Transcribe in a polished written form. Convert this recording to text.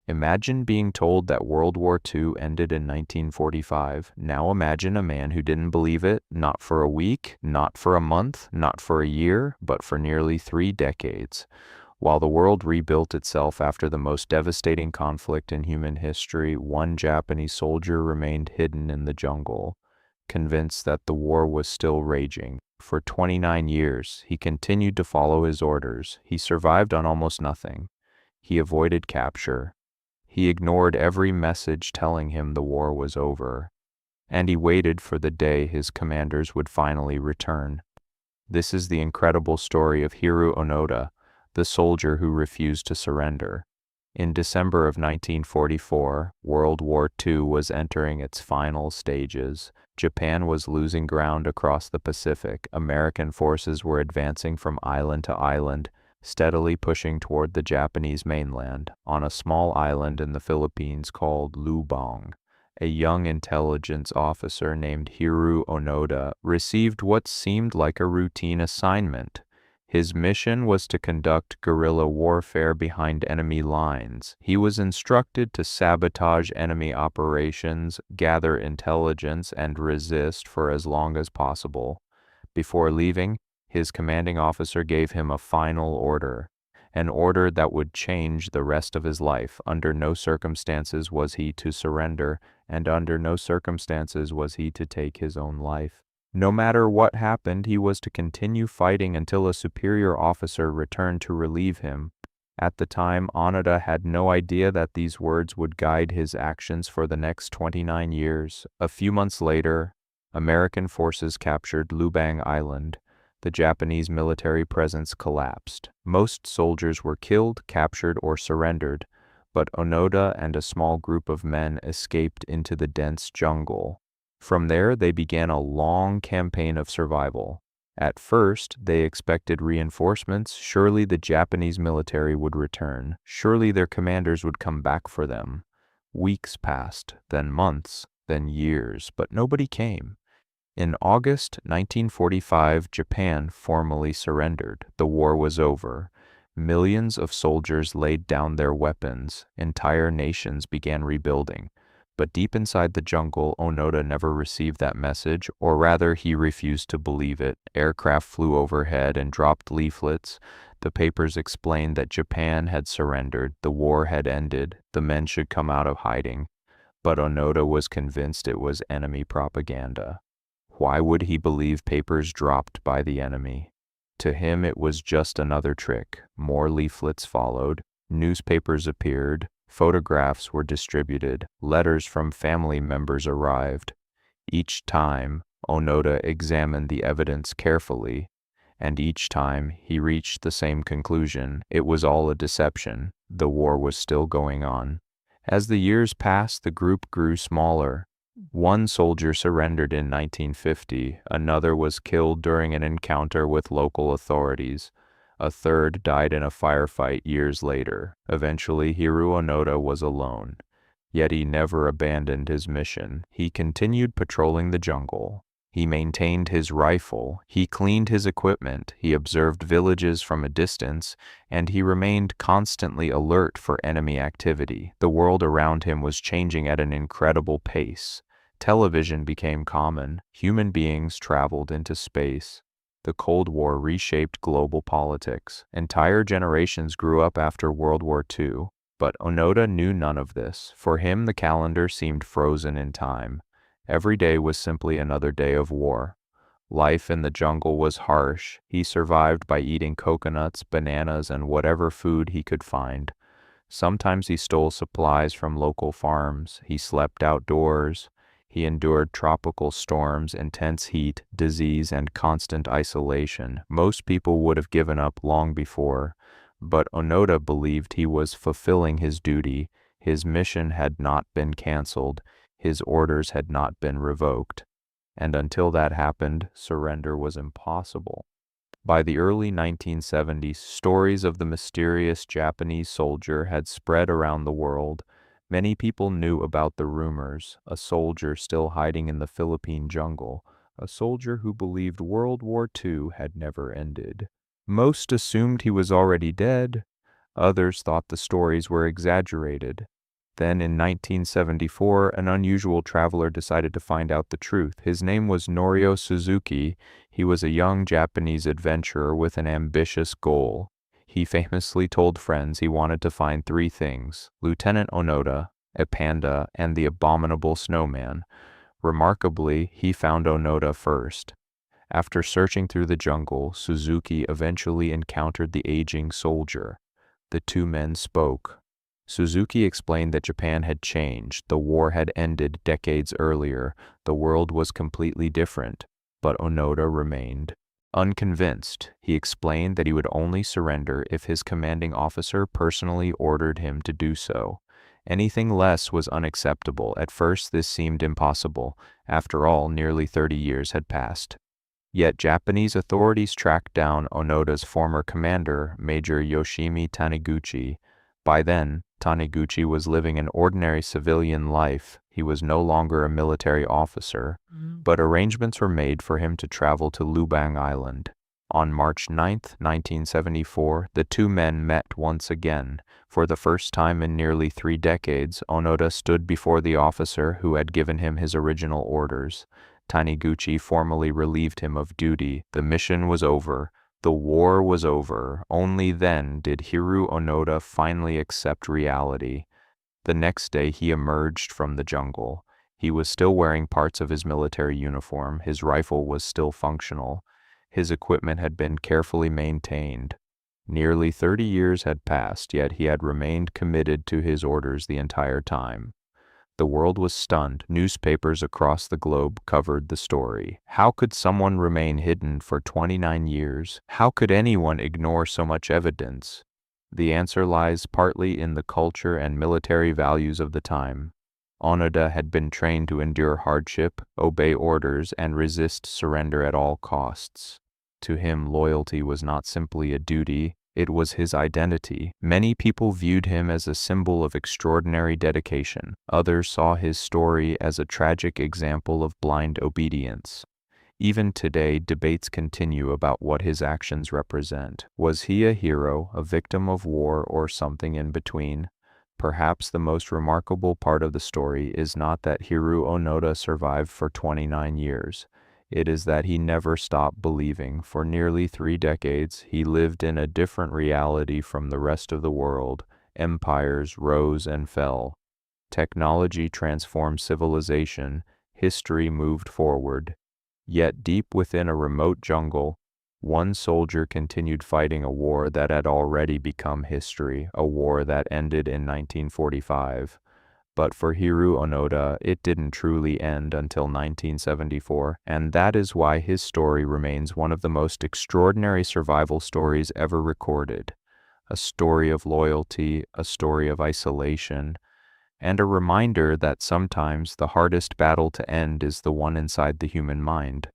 Imagine being told that World War II ended in 1945. Now imagine a man who didn't believe it, not for a week, not for a month, not for a year, but for nearly 3 decades. While the world rebuilt itself after the most devastating conflict in human history, one Japanese soldier remained hidden in the jungle, convinced that the war was still raging. For 29 years, he continued to follow his orders. He survived on almost nothing. He avoided capture. He ignored every message telling him the war was over. And he waited for the day his commanders would finally return. This is the incredible story of Hiroo Onoda, the soldier who refused to surrender. In December of 1944, World War II was entering its final stages. Japan was losing ground across the Pacific. American forces were advancing from island to island, steadily pushing toward the Japanese mainland. On a small island in the Philippines called Lubang, a young intelligence officer named Hiroo Onoda received what seemed like a routine assignment. His mission was to conduct guerrilla warfare behind enemy lines. He was instructed to sabotage enemy operations, gather intelligence, and resist for as long as possible. Before leaving, his commanding officer gave him a final order, an order that would change the rest of his life. Under no circumstances was he to surrender, and under no circumstances was he to take his own life. No matter what happened, he was to continue fighting until a superior officer returned to relieve him. At the time, Onoda had no idea that these words would guide his actions for the next 29 years. A few months later, American forces captured Lubang Island. The Japanese military presence collapsed. Most soldiers were killed, captured, or surrendered, but Onoda and a small group of men escaped into the dense jungle. From there, they began a long campaign of survival. At first, they expected reinforcements. Surely the Japanese military would return. Surely their commanders would come back for them. Weeks passed, then months, then years, but nobody came. In August 1945, Japan formally surrendered. The war was over. Millions of soldiers laid down their weapons. Entire nations began rebuilding. But deep inside the jungle, Onoda never received that message, or rather, he refused to believe it. Aircraft flew overhead and dropped leaflets. The papers explained that Japan had surrendered, the war had ended, the men should come out of hiding. But Onoda was convinced it was enemy propaganda. Why would he believe papers dropped by the enemy? To him, it was just another trick. More leaflets followed. Newspapers appeared. Photographs were distributed. Letters from family members arrived. Each time, Onoda examined the evidence carefully, and each time he reached the same conclusion. It was all a deception. The war was still going on. As the years passed, the group grew smaller. One soldier surrendered in 1950, another was killed during an encounter with local authorities. A third died in a firefight years later. Eventually, Hiroo Onoda was alone. Yet he never abandoned his mission. He continued patrolling the jungle. He maintained his rifle. He cleaned his equipment. He observed villages from a distance, and he remained constantly alert for enemy activity. The world around him was changing at an incredible pace. Television became common. Human beings traveled into space. The Cold War reshaped global politics. Entire generations grew up after World War II, but Onoda knew none of this. For him, the calendar seemed frozen in time. Every day was simply another day of war. Life in the jungle was harsh. He survived by eating coconuts, bananas, and whatever food he could find. Sometimes he stole supplies from local farms. He slept outdoors. He endured tropical storms, intense heat, disease, and constant isolation. Most people would have given up long before, but Onoda believed he was fulfilling his duty. His mission had not been canceled. His orders had not been revoked. And until that happened, surrender was impossible. By the early 1970s, stories of the mysterious Japanese soldier had spread around the world. Many people knew about the rumors, a soldier still hiding in the Philippine jungle, a soldier who believed World War II had never ended. Most assumed he was already dead. Others thought the stories were exaggerated. Then in 1974, an unusual traveler decided to find out the truth. His name was Norio Suzuki. He was a young Japanese adventurer with an ambitious goal. He famously told friends he wanted to find three things: Lieutenant Onoda, a panda, and the abominable snowman. Remarkably, he found Onoda first. After searching through the jungle, Suzuki eventually encountered the aging soldier. The two men spoke. Suzuki explained that Japan had changed, the war had ended decades earlier, the world was completely different, but Onoda remained. Unconvinced, he explained that he would only surrender if his commanding officer personally ordered him to do so. Anything less was unacceptable. At first this seemed impossible. After all, nearly 30 years had passed. Yet Japanese authorities tracked down Onoda's former commander, Major Yoshimi Taniguchi. By then, Taniguchi was living an ordinary civilian life. He was no longer a military officer, but arrangements were made for him to travel to Lubang Island. On March 9, 1974, the two men met once again. For the first time in nearly 3 decades, Onoda stood before the officer who had given him his original orders. Taniguchi formally relieved him of duty. The mission was over. The war was over. Only then did Hiroo Onoda finally accept reality. The next day he emerged from the jungle. He was still wearing parts of his military uniform. His rifle was still functional. His equipment had been carefully maintained. Nearly 30 years had passed, yet he had remained committed to his orders the entire time. The world was stunned. Newspapers across the globe covered the story. How could someone remain hidden for 29 years? How could anyone ignore so much evidence? The answer lies partly in the culture and military values of the time. Onoda had been trained to endure hardship, obey orders, and resist surrender at all costs. To him, loyalty was not simply a duty, it was his identity. Many people viewed him as a symbol of extraordinary dedication. Others saw his story as a tragic example of blind obedience. Even today, debates continue about what his actions represent. Was he a hero, a victim of war, or something in between? Perhaps the most remarkable part of the story is not that Hiroo Onoda survived for 29 years. It is that he never stopped believing. For nearly 3 decades, he lived in a different reality from the rest of the world. Empires rose and fell. Technology transformed civilization. History moved forward. Yet deep within a remote jungle, one soldier continued fighting a war that had already become history, a war that ended in 1945. But for Hiroo Onoda, it didn't truly end until 1974, and that is why his story remains one of the most extraordinary survival stories ever recorded. A story of loyalty, a story of isolation, and a reminder that sometimes the hardest battle to end is the one inside the human mind.